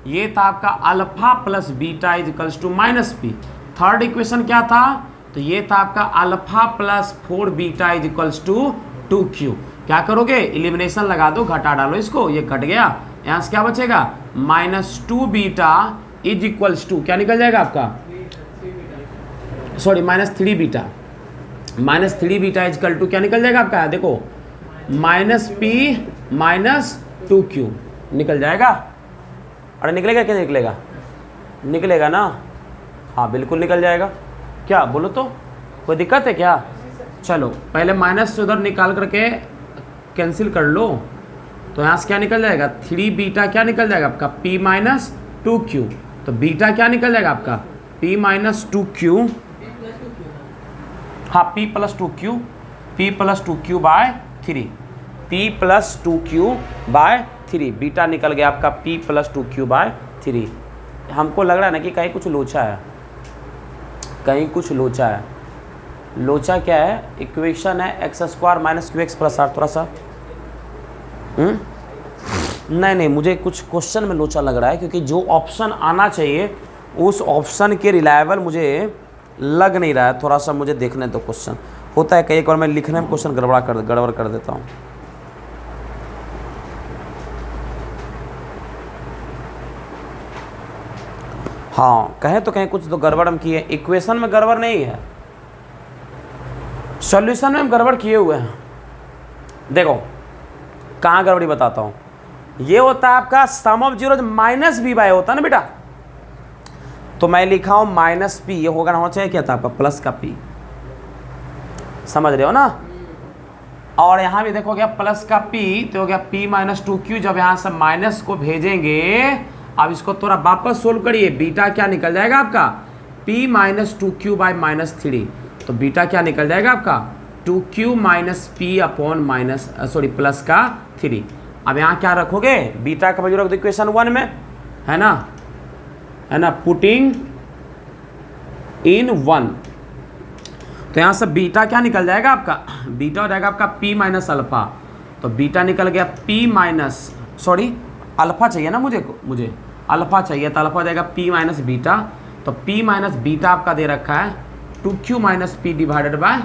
ये था आपका alpha plus beta is equals to minus p. Third equation क्या था, तो ये था आपका alpha plus 4 beta is equals to 2q। क्या करोगे एलिमिनेशन लगा दो, घटा डालो इसको, ये घट गया, यहाँ से क्या बचेगा minus 2 beta is equals to क्या निकल जाएगा आपका, sorry minus 3 beta, minus 3 beta is equal to क्या निकल जाएगा आपका, देखो माइनस पी माइनस 2q निकल जाएगा। अरे निकलेगा क्या निकलेगा, निकलेगा ना, हाँ बिल्कुल निकल जाएगा। क्या बोलो तो, कोई दिक्कत है क्या। चलो पहले माइनस से उधर निकाल करके कैंसिल कर लो, तो यहाँ से क्या निकल जाएगा 3 बीटा क्या निकल जाएगा आपका p माइनस 2q, तो बीटा क्या निकल जाएगा आपका p माइनस 2q, हाँ p plus 2q, p plus 2q by 3, p plus 2q by 3, beta निकल गया आपका p प्लस 2q बाय 3। हमको लग रहा है ना कि कहीं कुछ लोचा है, कहीं कुछ लोचा है। लोचा क्या है, इक्वेशन है x square minus q x plus r, थोड़ा सा नहीं मुझे कुछ क्वेश्चन में लोचा लग रहा है, क्योंकि जो ऑप्शन आना चाहिए उस ऑप्शन के रिलायबल मुझे लग नहीं रहा है। थोड़ा सा मुझे देखने दो क्वेश्चन, होता है कई बार मैं लिखने में क्वेश्चन गड़बड़ कर देता हूँ। हाँ कहें तो कहीं कुछ तो गड़बड़ हम किए, इक्वेशन में गड़बड़ नहीं है, सॉल्यूशन में हम गड़बड़ किए हुए हैं। देखो कहाँ गड़बड़ी बताता हूँ, ये होता है आपका sum of zero minus B by होता है ना बेटा, तो मैं लिखा हूँ माइनस पी, ये होना चाहिए क्या था आपका प्लस का पी, समझ रहे हो ना। और यहाँ भी देखो क्या प्लस का पी, तो हो गया पी माइनस 2q। जब यहाँ से माइनस को भेजेंगे, अब इसको थोड़ा वापस सोल्व करिए, बीटा क्या निकल जाएगा आपका p minus 2q by minus 3, तो बीटा क्या निकल जाएगा आपका 2q minus P upon minus sorry plus का 3। अब यहाँ क्या रखोगे, बीटा का वैल्यू रख दो इक्वेशन 1 में, है ना, पुटिंग इन 1, तो यहाँ से बीटा क्या निकल जाएगा आपका, बीटा हो जाएगा आपका p माइनस अल्फा, तो बीटा निकल गया p माइनस सॉरी अल्फा चाहिए ना मुझे अल्फा चाहिए, तो अल्फा हो जाएगा p माइनस बीटा, तो p माइनस बीटा आपका दे रखा है 2q minus P divided by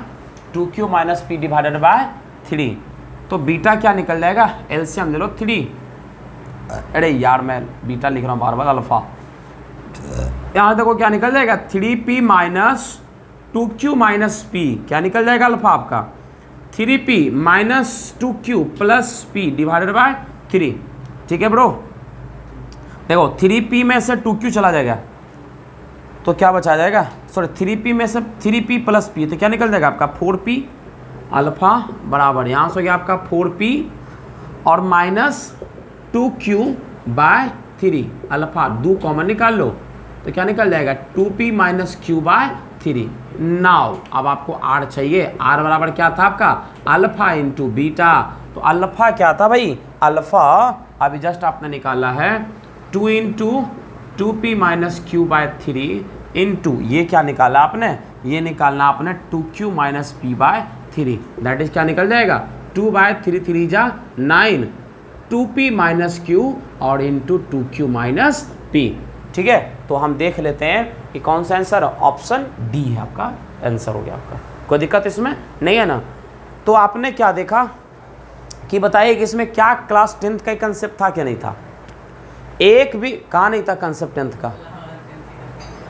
2q minus P divided by 3, तो बीटा क्या निकल जाएगा, एलसीएम ले लो 3, अरे यार मैं बीटा लिख रहा हूँ बार अल्फा, यहाँ देखो क्या निकल जाएगा 3p minus 2q minus p, क्या निकल जाएगा अल्फा आपका 3p minus 2q plus p divided by 3, ठीक है ब्रो। देखो 3p में से 2q चला जाएगा तो क्या बचा जाएगा, सॉरी 3p में से 3p प्लस p, तो क्या निकल जाएगा आपका 4p अल्फा बराबर, यहाँ से हो गया आपका 4p और minus 2q by 3 alpha, 2 common निकाल लो तो क्या निकल जाएगा 2p minus q bye 3। Now अब आपको r चाहिए, r बराबर क्या था आपका अल्फा इंटू बीटा, तो अल्फा क्या था भाई, अल्फा अभी जस्ट आपने निकाला है 2 into 2p minus q by 3 into ये क्या निकाला आपने, ये निकालना आपने 2q minus p by 3, that is क्या निकल जाएगा 2 बाय 3 3 जा 9, 2p माइनस q और इंटू 2q माइनस p, ठीक है। तो हम देख लेते हैं कि कौन सा आंसर, ऑप्शन डी है आपका आंसर हो गया आपका, कोई दिक्कत इसमें नहीं है ना। तो आपने क्या देखा कि बताइए कि इसमें क्या क्लास 10th का कंसेप्ट था क्या नहीं था, एक भी कहाँ नहीं था कंसेप्ट 10th का,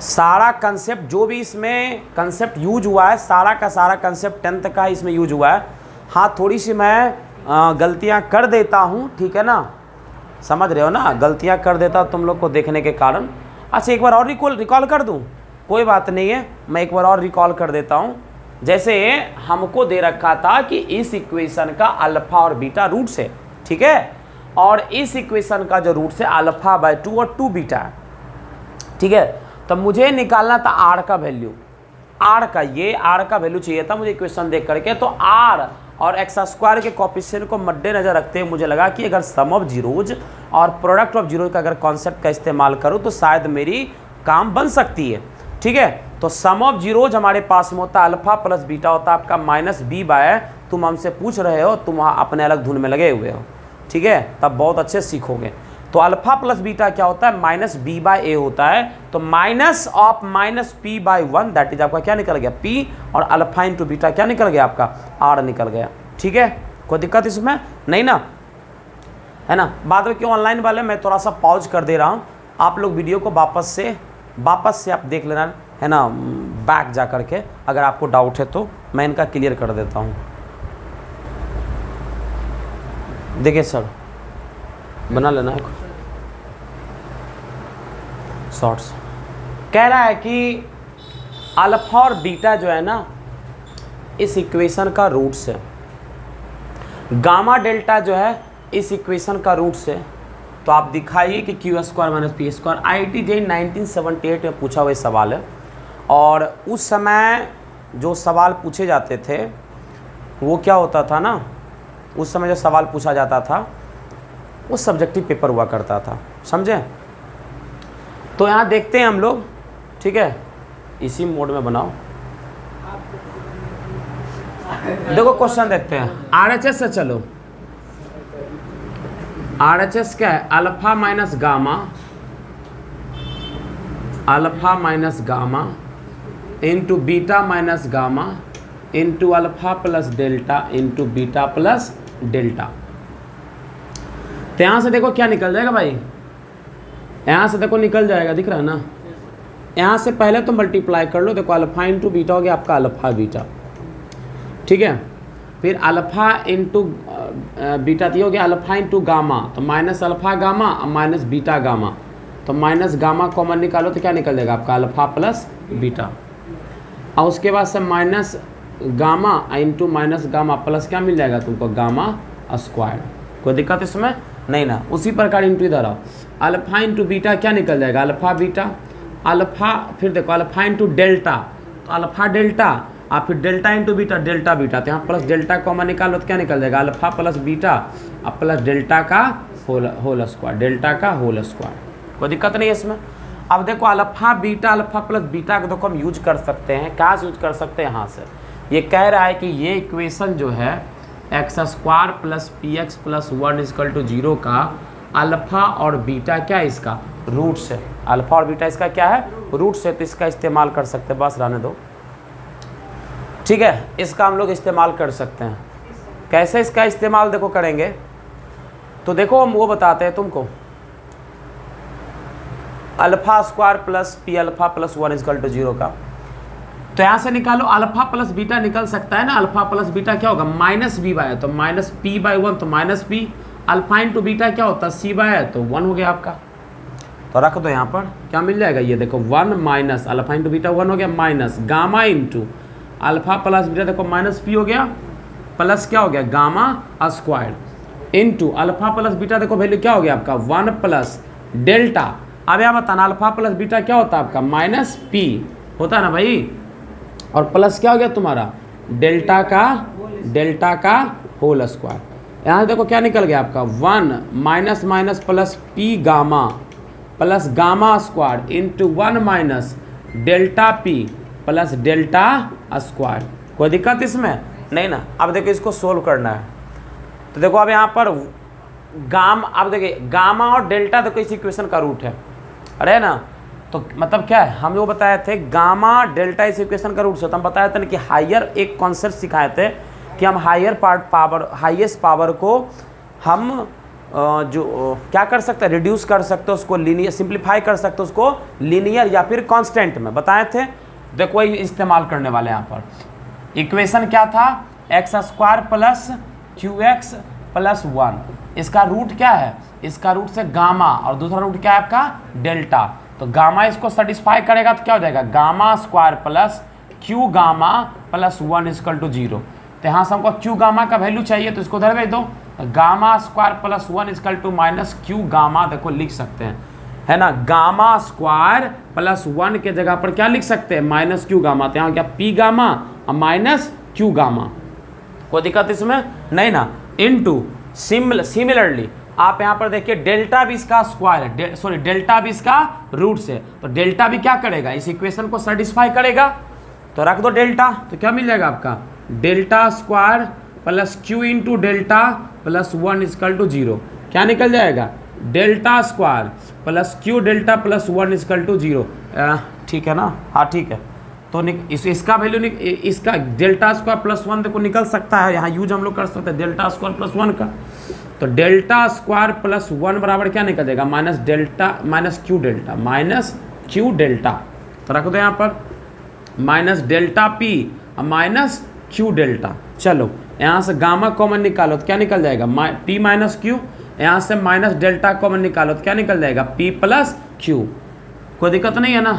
सारा कंसेप्ट जो भी इसमें कंसेप्ट यूज हुआ है, सारा का सारा कंसेप्ट 10th का इसमें यूज हुआ है। हाँ, थोड़ी सी मैं गलतियाँ कर देता हूँ, ठीक है ना, समझ रहे हो ना, गलतियाँ कर देता तुम लोग को देखने के कारण। अच्छा, एक बार और रिकॉल कर दूँ, कोई बात नहीं है, मैं एक बार और रिकॉल कर देता हूँ। जैसे हमको दे रखा था कि इस इक्वेशन का अल्फ़ा और बीटा रूट्स है, ठीक है, और इस इक्वेशन का जो रूट्स है α/2 और 2 बीटा है, ठीक है। तो मुझे निकालना था आर का वैल्यू, आर का, ये आर का वैल्यू चाहिए था मुझे इक्वेशन देख करके। तो आर और एक्स स्क्वायर के कोफिशिएंट को मद्देनजर रखते हुए मुझे लगा कि अगर सम ऑफ जीरोज और प्रोडक्ट ऑफ जीरोज का अगर कॉन्सेप्ट का इस्तेमाल करूँ तो शायद मेरी काम बन सकती है, ठीक है। तो सम ऑफ जीरोज हमारे पास में होता है अल्फा प्लस बीटा होता है आपका -b/, तुम हमसे पूछ रहे हो, तुम वहाँ अपने अलग धुन में लगे हुए हो, ठीक है, तब बहुत अच्छे सीखोगे। तो अल्फा प्लस बीटा क्या होता है, -b/a होता है। तो minus of -p/1 that is आपका क्या निकल गया, p, और अल्फा इंटू बीटा क्या निकल गया आपका, r निकल गया, ठीक है। कोई दिक्कत इसमें नहीं ना, है ना। बाद में क्यों ऑनलाइन वाले मैं थोड़ा सा पॉज कर दे रहा हूँ, आप लोग वीडियो को वापस से आप देख लेना, है ना, बैक जा करके। अगर आपको डाउट है तो मैं इनका क्लियर कर देता हूँ। देखिए सर, बना लेना है शॉर्ट्स। कह रहा है कि अल्फा और बीटा जो है ना इस इक्वेशन का रूट्स है, गामा डेल्टा जो है इस इक्वेशन का रूट्स है। तो आप दिखाइए कि q² - p²। IIT JEE 1978 में पूछा हुआ सवाल है, और उस समय जो सवाल पूछे जाते थे वो क्या होता था ना, उस समय जो सवाल पूछा जाता था वो सब्जेक्टिव पेपर हुआ करता था, समझे। तो यहाँ देखते हैं हम लोग, ठीक है, इसी मोड में बनाओ। देखो क्वेश्चन देखते हैं, RHS से चलो। RHS क्या है, alpha minus gamma into beta minus gamma into alpha plus delta into beta plus delta. तो यहाँ से देखो क्या निकल जाएगा भाई, यहाँ से देखो निकल जाएगा, दिख रहा है ना। यहाँ से पहले तो मल्टीप्लाई कर लो, देखो अल्फा इंटू बीटा हो गया आपका अल्फा बीटा, ठीक है। फिर अल्फा इंटू बीटा हो गया अल्फा इंटू गामा, तो माइनस अल्फा गामा और माइनस बीटा गामा, तो माइनस गामा कॉमन निकालो तो क्या निकल जाएगा आपका अल्फा प्लस बीटा। और उसके बाद से minus gamma into minus gamma plus क्या मिल जाएगा तुमको, गामा स्क्वायर। कोई दिक्कत इसमें नहीं ना। उसी प्रकार इंटू इधर आओ, अल्फा इंटू बीटा क्या निकल जाएगा, अल्फा बीटा, अल्फा, फिर देखो अल्फा इंटू डेल्टा, तो अल्फा डेल्टा, और फिर delta into beta, delta beta, तो यहाँ प्लस डेल्टा कॉमन निकालो तो क्या निकल जाएगा, अल्फा प्लस बीटा और प्लस डेल्टा का होल स्क्वायर, डेल्टा का होल स्क्वायर। कोई दिक्कत नहीं है इसमें। अब देखो alpha beta, alpha plus beta को देखो हम यूज कर सकते हैं, कहाँ से यूज कर सकते हैं, यहाँ से। ये कह रहा है कि ये इक्वेशन जो है x² + px + 1 = 0 का अल्फा और बीटा क्या है, इसका रूट्स है। अल्फा और बीटा इसका क्या है, रूट्स है, तो इसका इस्तेमाल कर सकते हैं। बस रहने दो, ठीक है, इसका हम लोग इस्तेमाल कर सकते हैं। कैसे इसका इस्तेमाल देखो करेंगे, तो देखो हम वो बताते हैं तुमको। α² + p α + 1 = 0 का, तो यहाँ से निकालो अल्फा प्लस बीटा निकल सकता है ना। अल्फा प्लस बीटा क्या होगा, -b/, तो -p/1, तो -p। अल्फा इंटू बीटा क्या होता है, c/, तो 1 हो गया आपका। तो रख दो यहाँ पर, क्या मिल जाएगा, ये देखो 1 माइनस अल्फा इंटू बीटा 1 हो गया, minus gamma into alpha plus beta देखो -p हो गया, प्लस क्या हो गया, gamma square into alpha plus beta देखो वैल्यू क्या हो गया आपका, 1 प्लस डेल्टा। अब यहाँ बताना अल्फा प्लस बीटा क्या होता है आपका, -p होता है ना भाई, और प्लस क्या हो गया तुम्हारा, डेल्टा का होल स्क्वायर। यहाँ से देखो क्या निकल गया आपका, 1 minus minus plus p gamma plus gamma square into 1 minus delta p plus delta square. कोई दिक्कत इसमें नहीं ना। अब देखो इसको सोल्व करना है, तो देखो अब यहाँ पर अब देखिए गामा और डेल्टा देखो इस इक्वेशन का रूट है, अरे ना। तो मतलब क्या है, हम लोग बताए थे गामा डेल्टा इस इक्वेशन का रूट से। तो हम बताए थे ना कि हायर एक कॉन्सेप्ट सिखाए थे कि हम हाईएस्ट पावर को हम क्या कर सकते हैं, रिड्यूस कर सकते हो उसको, लीनियर सिंप्लीफाई कर सकते हो उसको लीनियर या फिर कांस्टेंट में, बताए थे। देखो वही इस्तेमाल करने वाले यहाँ पर। इक्वेशन क्या था, x square plus Q x plus 1, इसका रूट क्या है, इसका रूट से गामा, और दूसरा रूट क्या है आपका डेल्टा। तो गामा इसको सेटिस्फाई करेगा तो क्या हो जाएगा, gamma square plus q gamma plus 1 equal to 0। तो यहाँ से हमको क्यू गामा का वैल्यू चाहिए तो इसको उधर भेज दो, gamma square plus 1 equal to minus q gamma, देखो लिख सकते हैं, है ना। गामा स्क्वायर प्लस 1 के जगह पर क्या लिख सकते हैं, माइनस क्यू गामा। तो यहाँ क्या पी गामा और माइनस क्यू गामा, कोई दिक्कत इसमें नहीं ना। इनटू सिमिलरली आप यहाँ पर देखिए डेल्टा भी इसका स्क्वायर है, सॉरी डेल्टा भी इसका रूट्स है, तो डेल्टा भी क्या करेगा, इस इक्वेशन को सेटिस्फाई करेगा। तो रख दो डेल्टा, तो क्या मिल जाएगा आपका, delta square plus q into delta plus 1 equal to 0। क्या निकल जाएगा, delta square plus q delta plus 1 equal to 0। ठीक है ना, हाँ ठीक है। तो इसका वैल्यू इसका डेल्टा स्क्वायर प्लस 1 देखो निकल सकता है, यहाँ यूज हम लोग कर सकते हैं डेल्टा स्क्वायर प्लस 1 का। तो डेल्टा स्क्वायर प्लस 1 बराबर क्या निकल जाएगा, minus delta minus Q delta. तो रख दो यहाँ पर minus delta P minus Q delta. चलो यहाँ से गामा कॉमन निकालो तो क्या निकल जाएगा, पी माइनस क्यू। यहाँ से माइनस डेल्टा कॉमन निकालो तो क्या निकल जाएगा, पी प्लस क्यू। कोई दिक्कत नहीं है ना,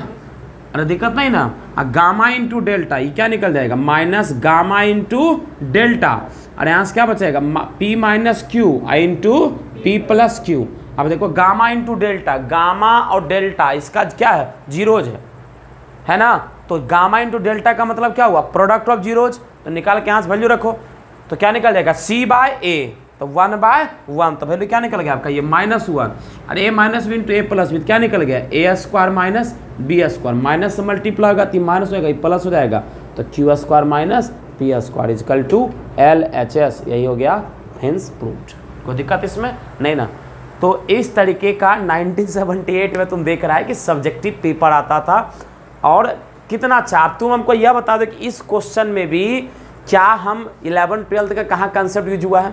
अरे दिक्कत नहीं ना। गामा इंटू डेल्टा ये क्या निकल जाएगा, माइनस गामा इंटू डेल्टा, और यहाँ से क्या बचेगा, P minus Q into P plus Q. अब देखो गामा इंटू डेल्टा, गामा और डेल्टा इसका क्या है, जीरोज है ना। तो गामा इंटू डेल्टा का मतलब क्या हुआ, प्रोडक्ट ऑफ जीरोज। तो निकाल के यहाँ से वैल्यू रखो तो क्या निकल जाएगा, सी बाय ए, तो 1/1, तो वैल्यू क्या निकल गया आपका, ये -1। और A minus B into A plus B क्या निकल गया, A square minus B square, minus से मल्टीप्लाई होगा तो माइनस होगा, ये प्लस हो जाएगा। तो Q square minus P square is equal to LHS, यही हो गया हेंस प्रूव्ड। कोई दिक्कत इसमें नहीं ना। तो इस तरीके का 1978 में तुम देख रहा है कि सब्जेक्टिव पेपर आता था, और कितना अच्छा। अब तुम हमको यह बता दो कि इस क्वेश्चन में भी क्या हम 11th 12th का कहाँ कंसेप्ट यूज हुआ है,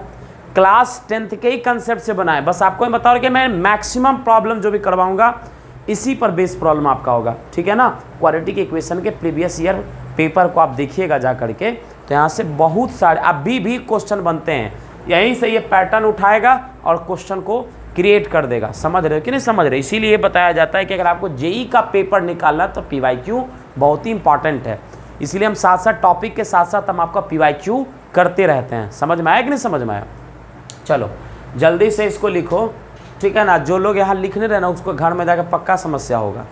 क्लास 10th के ही कंसेप्ट से बना है। बस आपको मैं बता रहा कि मैं मैक्सिमम प्रॉब्लम जो भी करवाऊंगा इसी पर बेस प्रॉब्लम आपका होगा, ठीक है ना। क्वाड्रेटिक इक्वेशन के प्रीवियस ईयर पेपर को आप देखिएगा जा करके, तो यहाँ से बहुत सारे अभी भी क्वेश्चन बनते हैं, यहीं से ये पैटर्न उठाएगा और क्वेश्चन को क्रिएट कर देगा। समझ रहे हो कि नहीं समझ रहे, इसीलिए बताया जाता है कि अगर आपको जेई का पेपर निकालना तो PYQ बहुत ही इंपॉर्टेंट है। इसलिए हम साथ साथ टॉपिक के साथ साथ हम आपका PYQ करते रहते हैं। समझ में आया कि नहीं समझ में आया। चलो जल्दी से इसको लिखो, ठीक है ना। जो लोग यहाँ लिखने रहे ना उसको घर में जाकर पक्का समस्या होगा।